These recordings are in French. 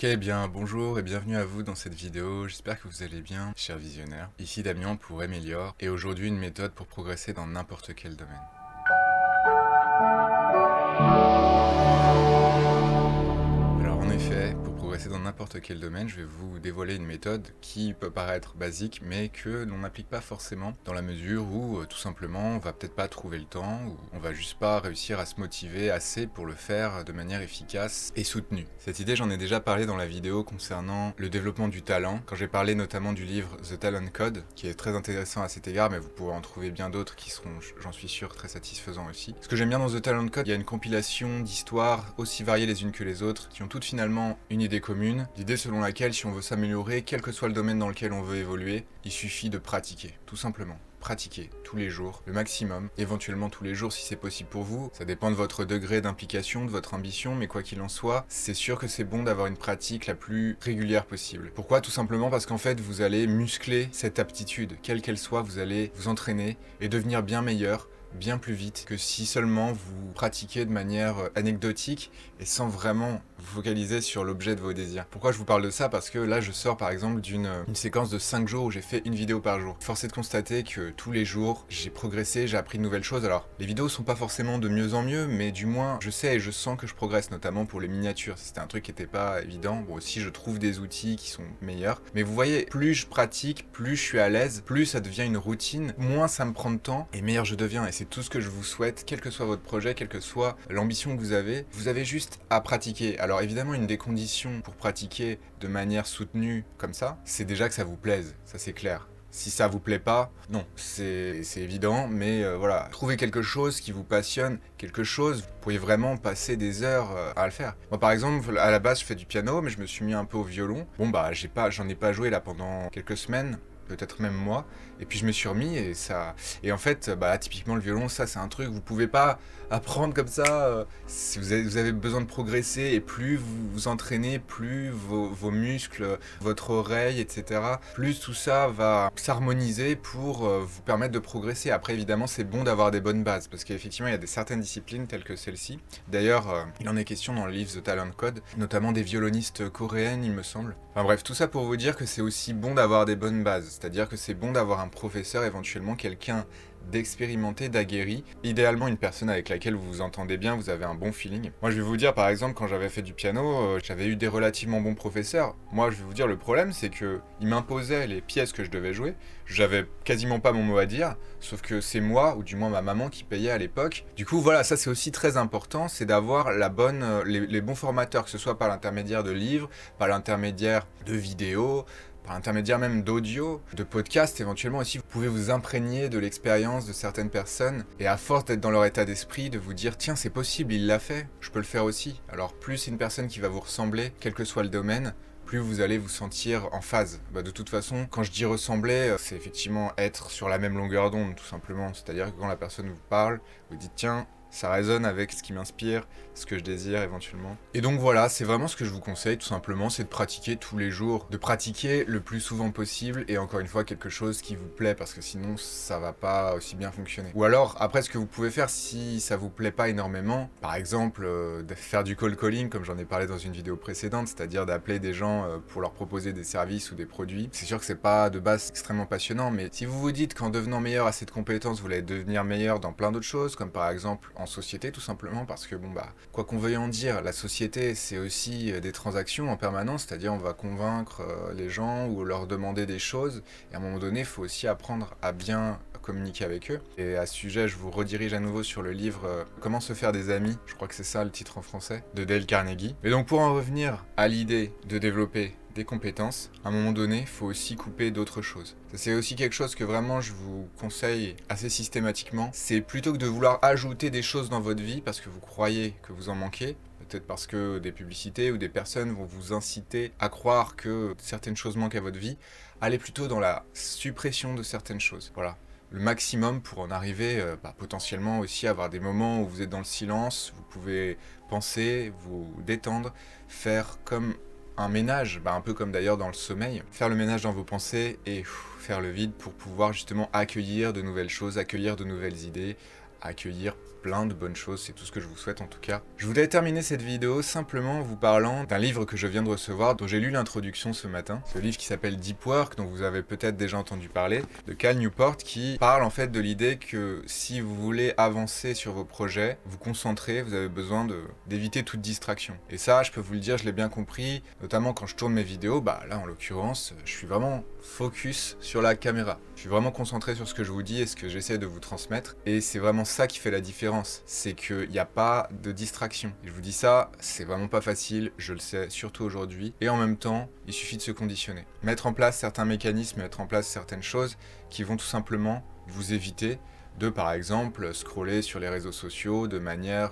Ok, bien bonjour et bienvenue à vous dans cette vidéo, j'espère que vous allez bien, chers visionnaires. Ici Damien pour Emelior, et aujourd'hui une méthode pour progresser dans n'importe quel domaine. Alors en effet, pour progresser dans n'importe quel domaine, je vais vous dévoiler une méthode qui peut paraître basique, mais que l'on n'applique pas forcément, dans la mesure où tout simplement on va peut-être pas trouver le temps, ou on va juste pas réussir à se motiver assez pour le faire de manière efficace et soutenue. Cette idée, j'en ai déjà parlé dans la vidéo concernant le développement du talent, quand j'ai parlé notamment du livre The Talent Code, qui est très intéressant à cet égard, mais vous pourrez en trouver bien d'autres qui seront, j'en suis sûr, très satisfaisants aussi. Ce que j'aime bien dans The Talent Code, il y a une compilation d'histoires aussi variées les unes que les autres, qui ont toutes finalement une idée commune, l'idée selon laquelle si on veut s'améliorer, quel que soit le domaine dans lequel on veut évoluer, il suffit de pratiquer, tout simplement. Pratiquer tous les jours, le maximum, éventuellement tous les jours si c'est possible pour vous. Ça dépend de votre degré d'implication, de votre ambition, mais quoi qu'il en soit, c'est sûr que c'est bon d'avoir une pratique la plus régulière possible. Pourquoi? Tout simplement parce qu'en fait, vous allez muscler cette aptitude, quelle qu'elle soit, vous allez vous entraîner et devenir bien meilleur, bien plus vite que si seulement vous pratiquez de manière anecdotique et sans vraiment vous focaliser sur l'objet de vos désirs. Pourquoi je vous parle de ça? Parce que là je sors par exemple d'une séquence de 5 jours où j'ai fait une vidéo par jour. Force est de constater que tous les jours j'ai progressé, j'ai appris de nouvelles choses. Alors les vidéos sont pas forcément de mieux en mieux, mais du moins je sais et je sens que je progresse, notamment pour les miniatures. C'était un truc qui était pas évident. Bon, aussi je trouve des outils qui sont meilleurs. Mais vous voyez, plus je pratique, plus je suis à l'aise, plus ça devient une routine, moins ça me prend de temps et meilleur je deviens. Et c'est tout ce que je vous souhaite, quel que soit votre projet, quelle que soit l'ambition que vous avez juste à pratiquer. Alors évidemment, une des conditions pour pratiquer de manière soutenue comme ça, c'est déjà que ça vous plaise, ça c'est clair. Si ça vous plaît pas, non, c'est évident, mais voilà, trouvez quelque chose qui vous passionne, quelque chose, vous pourriez vraiment passer des heures à le faire. Moi par exemple, à la base je fais du piano, mais je me suis mis un peu au violon. Bon bah j'en ai pas joué là pendant quelques semaines, peut-être même mois, et puis je me suis remis et en fait bah typiquement le violon, ça c'est un truc vous pouvez pas apprendre comme ça, si vous avez besoin de progresser, et plus vous vous entraînez, plus vos muscles, votre oreille, etc., plus tout ça va s'harmoniser pour vous permettre de progresser. Après évidemment c'est bon d'avoir des bonnes bases, parce qu'effectivement il y a certaines disciplines telles que celle-ci. D'ailleurs il en est question dans le livre The Talent Code, notamment des violonistes coréennes il me semble. Enfin bref, tout ça pour vous dire que c'est aussi bon d'avoir des bonnes bases, c'est-à-dire que c'est bon d'avoir un professeur, éventuellement quelqu'un d'expérimenté, d'aguerri, idéalement une personne avec laquelle vous vous entendez bien, vous avez un bon feeling. Moi je vais vous dire par exemple, quand j'avais fait du piano, j'avais eu des relativement bons professeurs. Moi je vais vous dire, le problème c'est que ils m'imposaient les pièces que je devais jouer, j'avais quasiment pas mon mot à dire, sauf que c'est moi, ou du moins ma maman qui payait à l'époque. Du coup voilà, ça c'est aussi très important, c'est d'avoir les bons formateurs, que ce soit par l'intermédiaire de livres, par l'intermédiaire de vidéos, par l'intermédiaire même d'audio, de podcasts éventuellement aussi. Vous pouvez vous imprégner de l'expérience de certaines personnes, et à force d'être dans leur état d'esprit, de vous dire tiens c'est possible, il l'a fait, je peux le faire aussi. Alors plus c'est une personne qui va vous ressembler, quel que soit le domaine, plus vous allez vous sentir en phase. Bah, de toute façon, quand je dis ressembler, c'est effectivement être sur la même longueur d'onde tout simplement. C'est-à-dire que quand la personne vous parle, vous dites tiens, ça résonne avec ce qui m'inspire, ce que je désire éventuellement. Et donc voilà, c'est vraiment ce que je vous conseille tout simplement, c'est de pratiquer tous les jours, de pratiquer le plus souvent possible, et encore une fois quelque chose qui vous plaît, parce que sinon ça va pas aussi bien fonctionner. Ou alors, après ce que vous pouvez faire si ça vous plaît pas énormément, par exemple de faire du cold calling comme j'en ai parlé dans une vidéo précédente, c'est-à-dire d'appeler des gens pour leur proposer des services ou des produits. C'est sûr que c'est pas de base extrêmement passionnant, mais si vous vous dites qu'en devenant meilleur à cette compétence, vous allez devenir meilleur dans plein d'autres choses, comme par exemple en société tout simplement, parce que bon bah quoi qu'on veuille en dire, la société c'est aussi des transactions en permanence, c'est-à-dire on va convaincre les gens ou leur demander des choses, et à un moment donné il faut aussi apprendre à bien communiquer avec eux. Et à ce sujet je vous redirige à nouveau sur le livre Comment se faire des amis, je crois que c'est ça le titre en français, de Dale Carnegie. Et donc pour en revenir à l'idée de développer des compétences, à un moment donné, il faut aussi couper d'autres choses. C'est aussi quelque chose que vraiment je vous conseille assez systématiquement. C'est plutôt que de vouloir ajouter des choses dans votre vie parce que vous croyez que vous en manquez, peut-être parce que des publicités ou des personnes vont vous inciter à croire que certaines choses manquent à votre vie, allez plutôt dans la suppression de certaines choses. Voilà. Le maximum pour en arriver potentiellement aussi à avoir des moments où vous êtes dans le silence, vous pouvez penser, vous détendre, faire comme un ménage, un peu comme d'ailleurs dans le sommeil, faire le ménage dans vos pensées et faire le vide pour pouvoir justement accueillir de nouvelles choses, accueillir de nouvelles idées, accueillir plein de bonnes choses, c'est tout ce que je vous souhaite en tout cas. Je voulais terminer cette vidéo simplement en vous parlant d'un livre que je viens de recevoir, dont j'ai lu l'introduction ce matin. Ce livre qui s'appelle Deep Work, dont vous avez peut-être déjà entendu parler, de Cal Newport, qui parle en fait de l'idée que si vous voulez avancer sur vos projets, vous concentrer, vous avez besoin d'éviter toute distraction. Et ça, je peux vous le dire, je l'ai bien compris, notamment quand je tourne mes vidéos, bah là en l'occurrence, je suis vraiment focus sur la caméra. Je suis vraiment concentré sur ce que je vous dis et ce que j'essaie de vous transmettre. Et c'est vraiment ça qui fait la différence, c'est qu'il n'y a pas de distraction. Et je vous dis ça, c'est vraiment pas facile, je le sais, surtout aujourd'hui. Et en même temps, il suffit de se conditionner. Mettre en place certains mécanismes, mettre en place certaines choses qui vont tout simplement vous éviter de, par exemple, scroller sur les réseaux sociaux de manière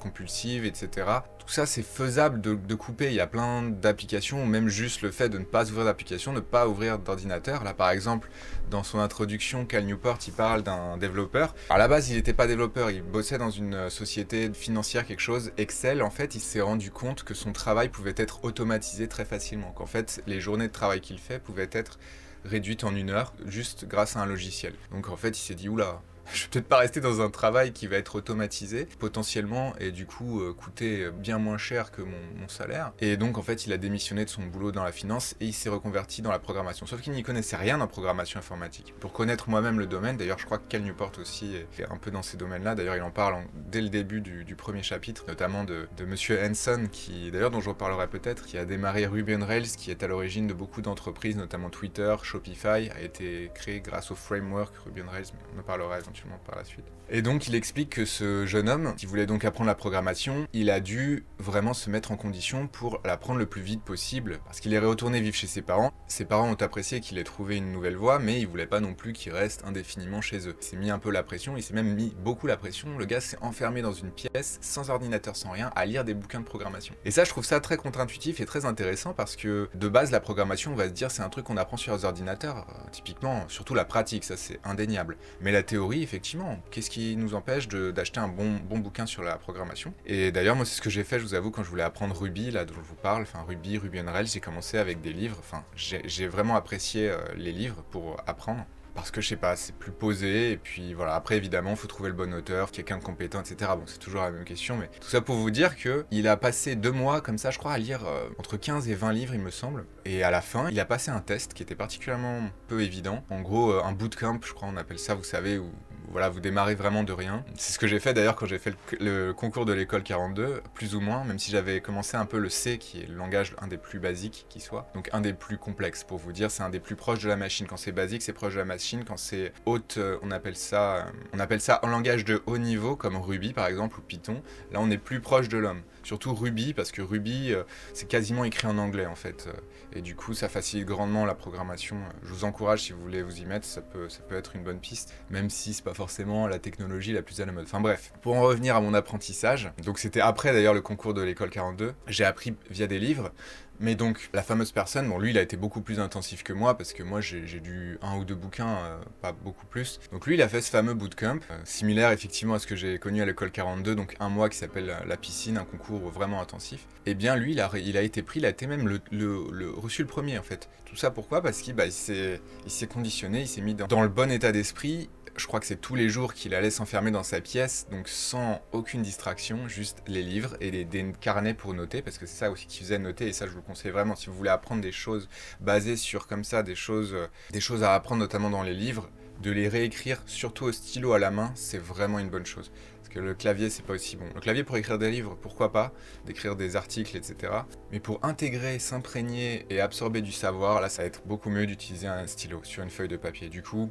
compulsive, etc. Tout ça, c'est faisable de couper. Il y a plein d'applications, ou même juste le fait de ne pas ouvrir d'application, ne pas ouvrir d'ordinateur. Là, par exemple, dans son introduction, Cal Newport, il parle d'un développeur. À la base, il n'était pas développeur, il bossait dans une société financière, quelque chose, Excel. En fait, il s'est rendu compte que son travail pouvait être automatisé très facilement. Qu'en fait, les journées de travail qu'il fait pouvaient être réduites en 1 heure, juste grâce à un logiciel. Donc en fait, il s'est dit, oula, je vais peut-être pas rester dans un travail qui va être automatisé, potentiellement, et du coup coûter bien moins cher que mon salaire. Et donc en fait, il a démissionné de son boulot dans la finance et il s'est reconverti dans la programmation. Sauf qu'il n'y connaissait rien en programmation informatique. Pour connaître moi-même le domaine, d'ailleurs je crois que Cal Newport aussi est un peu dans ces domaines-là. D'ailleurs il en parle dès le début du premier chapitre, notamment de Monsieur Hanson, qui d'ailleurs dont je reparlerai peut-être, qui a démarré Ruby on Rails, qui est à l'origine de beaucoup d'entreprises, notamment Twitter, Shopify, a été créé grâce au framework Ruby on Rails, mais on en parlera par la suite. Et donc il explique que ce jeune homme, qui voulait donc apprendre la programmation, il a dû vraiment se mettre en condition pour l'apprendre le plus vite possible, parce qu'il est retourné vivre chez ses parents. Ses parents ont apprécié qu'il ait trouvé une nouvelle voie, mais ils voulaient pas non plus qu'il reste indéfiniment chez eux. Il s'est mis un peu la pression, il s'est même mis beaucoup la pression. Le gars s'est enfermé dans une pièce, sans ordinateur, sans rien, à lire des bouquins de programmation. Et ça, je trouve ça très contre-intuitif et très intéressant, parce que de base, la programmation, on va se dire, c'est un truc qu'on apprend sur les ordinateurs, typiquement, surtout la pratique, ça c'est indéniable. Mais la théorie, effectivement, qu'est-ce qui nous empêche d'acheter un bon bouquin sur la programmation? Et d'ailleurs, moi, c'est ce que j'ai fait, je vous avoue, quand je voulais apprendre Ruby, là, dont je vous parle, enfin Ruby on Rails, j'ai commencé avec des livres, enfin, j'ai vraiment apprécié les livres pour apprendre. Parce que je sais pas, c'est plus posé, et puis voilà, après évidemment, il faut trouver le bon auteur, quelqu'un de compétent, etc. Bon, c'est toujours la même question, mais tout ça pour vous dire que il a passé 2 mois comme ça, je crois, à lire entre 15 et 20 livres, il me semble. Et à la fin, il a passé un test qui était particulièrement peu évident. En gros, un bootcamp, je crois, on appelle ça, vous savez, où voilà, vous démarrez vraiment de rien. C'est ce que j'ai fait d'ailleurs quand j'ai fait le concours de l'école 42, plus ou moins, même si j'avais commencé un peu le C, qui est le langage un des plus basiques qui soit. Donc un des plus complexes, pour vous dire, c'est un des plus proches de la machine. Quand c'est basique, c'est proche de la machine. Quand c'est haute, on appelle ça en langage de haut niveau, comme Ruby par exemple, ou Python. Là, on est plus proche de l'homme. Surtout Ruby, parce que Ruby, c'est quasiment écrit en anglais en fait. Et du coup, ça facilite grandement la programmation. Je vous encourage, si vous voulez vous y mettre, ça peut être une bonne piste, même si c'est pas forcément la technologie la plus à la mode. Enfin bref, pour en revenir à mon apprentissage, donc c'était après d'ailleurs le concours de l'école 42, j'ai appris via des livres. Mais donc, la fameuse personne, bon lui il a été beaucoup plus intensif que moi, parce que moi j'ai lu 1 ou 2 bouquins, pas beaucoup plus. Donc lui il a fait ce fameux bootcamp, similaire effectivement à ce que j'ai connu à l'école 42, donc 1 mois qui s'appelle la piscine, un concours vraiment intensif. Et bien lui il a été pris, il a été même reçu le premier en fait. Tout ça pourquoi? Parce qu'il s'est conditionné, il s'est mis dans le bon état d'esprit. Je crois que c'est tous les jours qu'il allait s'enfermer dans sa pièce, donc sans aucune distraction, juste les livres et des carnets pour noter, parce que c'est ça aussi qu'il faisait, noter, et ça je vous le conseille vraiment, si vous voulez apprendre des choses basées sur comme ça, des choses à apprendre notamment dans les livres, de les réécrire, surtout au stylo à la main, c'est vraiment une bonne chose. Parce que le clavier, c'est pas aussi bon. Le clavier pour écrire des livres, pourquoi pas, d'écrire des articles, etc. Mais pour intégrer, s'imprégner et absorber du savoir, là ça va être beaucoup mieux d'utiliser un stylo sur une feuille de papier. Du coup,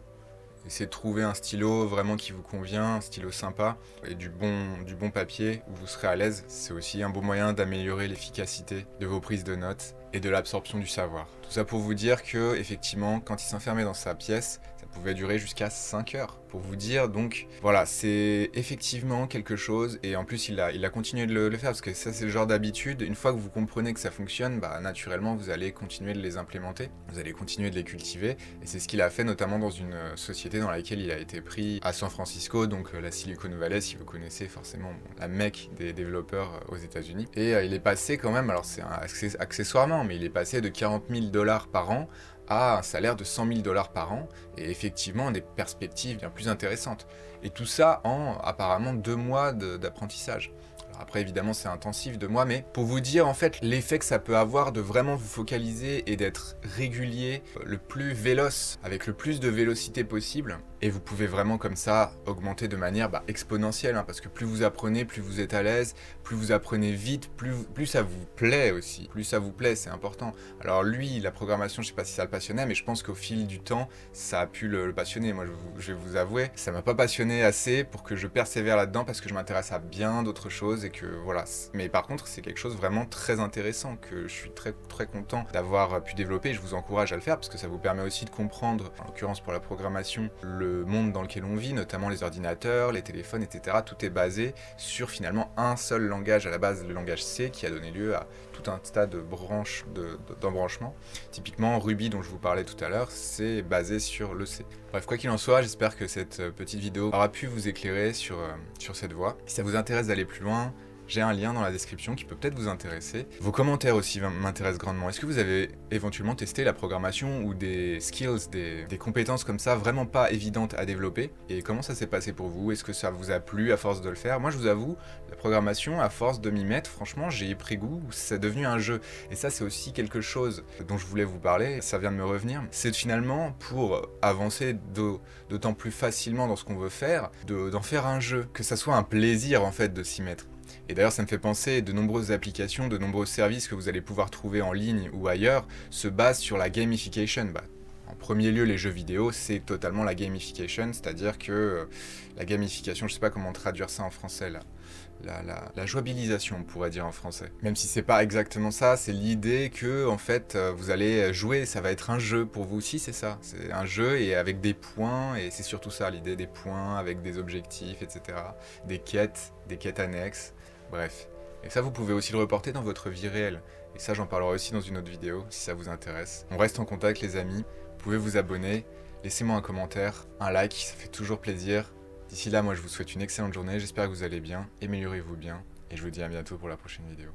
essayez de trouver un stylo vraiment qui vous convient, un stylo sympa et du bon papier où vous serez à l'aise. C'est aussi un bon moyen d'améliorer l'efficacité de vos prises de notes et de l'absorption du savoir. Tout ça pour vous dire que, effectivement, quand il s'enfermait dans sa pièce, ça pouvait durer jusqu'à 5 heures. Pour vous dire, donc, voilà, c'est effectivement quelque chose, et en plus, il a continué de le faire, parce que ça, c'est le genre d'habitude, une fois que vous comprenez que ça fonctionne, bah, naturellement, vous allez continuer de les implémenter, vous allez continuer de les cultiver, et c'est ce qu'il a fait, notamment dans une société dans laquelle il a été pris à San Francisco, donc la Silicon Valley, si vous connaissez forcément la mecque des développeurs aux États-Unis. Et il est passé quand même, alors c'est accessoirement, mais il est passé de $40 000 par an à un salaire de 100 000 $ par an, et effectivement des perspectives bien plus intéressantes. Et tout ça en apparemment 2 mois d'apprentissage. Après, évidemment, c'est intensif, 2 mois, mais pour vous dire, en fait, l'effet que ça peut avoir de vraiment vous focaliser et d'être régulier, le plus véloce, avec le plus de vélocité possible. Et vous pouvez vraiment, comme ça, augmenter de manière exponentielle, hein, parce que plus vous apprenez, plus vous êtes à l'aise, plus vous apprenez vite, plus ça vous plaît aussi. Plus ça vous plaît, c'est important. Alors lui, la programmation, je sais pas si ça le passionnait, mais je pense qu'au fil du temps, ça a pu le passionner. Moi, je vais vous avouer, ça m'a pas passionné assez pour que je persévère là-dedans, parce que je m'intéresse à bien d'autres choses et que voilà. Mais par contre, c'est quelque chose vraiment très intéressant que je suis très très content d'avoir pu développer. Je vous encourage à le faire parce que ça vous permet aussi de comprendre, en l'occurrence pour la programmation, le monde dans lequel on vit, notamment les ordinateurs, les téléphones, etc. Tout est basé sur finalement un seul langage à la base, le langage C, qui a donné lieu à tout un tas de branches d'embranchements. Typiquement, Ruby, dont je vous parlais tout à l'heure, c'est basé sur le C. Bref, quoi qu'il en soit, j'espère que cette petite vidéo aura pu vous éclairer sur cette voie. Si ça vous intéresse d'aller plus loin, j'ai un lien dans la description qui peut peut-être vous intéresser. Vos commentaires aussi m'intéressent grandement. Est-ce que vous avez éventuellement testé la programmation ou des skills, des compétences comme ça vraiment pas évidentes à développer? Et comment ça s'est passé pour vous? Est-ce que ça vous a plu à force de le faire? Moi, je vous avoue, la programmation, à force de m'y mettre, franchement, j'ai y pris goût. C'est devenu un jeu. Et ça, c'est aussi quelque chose dont je voulais vous parler. Ça vient de me revenir. C'est finalement, pour avancer d'autant plus facilement dans ce qu'on veut faire, d'en faire un jeu. Que ça soit un plaisir, en fait, de s'y mettre. Et d'ailleurs, ça me fait penser, de nombreuses applications, de nombreux services que vous allez pouvoir trouver en ligne ou ailleurs se basent sur la gamification. En premier lieu, les jeux vidéo, c'est totalement la gamification, c'est-à-dire que la gamification, je ne sais pas comment traduire ça en français, la jouabilisation, on pourrait dire en français. Même si c'est pas exactement ça, c'est l'idée que en fait vous allez jouer, ça va être un jeu pour vous aussi, c'est ça. C'est un jeu et avec des points, et c'est surtout ça l'idée, des points avec des objectifs, etc. Des quêtes annexes, bref. Et ça, vous pouvez aussi le reporter dans votre vie réelle. Et ça, j'en parlerai aussi dans une autre vidéo, si ça vous intéresse. On reste en contact, les amis. Vous pouvez vous abonner, laissez-moi un commentaire, un like, ça fait toujours plaisir. D'ici là, moi je vous souhaite une excellente journée, j'espère que vous allez bien, améliorez-vous bien, et je vous dis à bientôt pour la prochaine vidéo.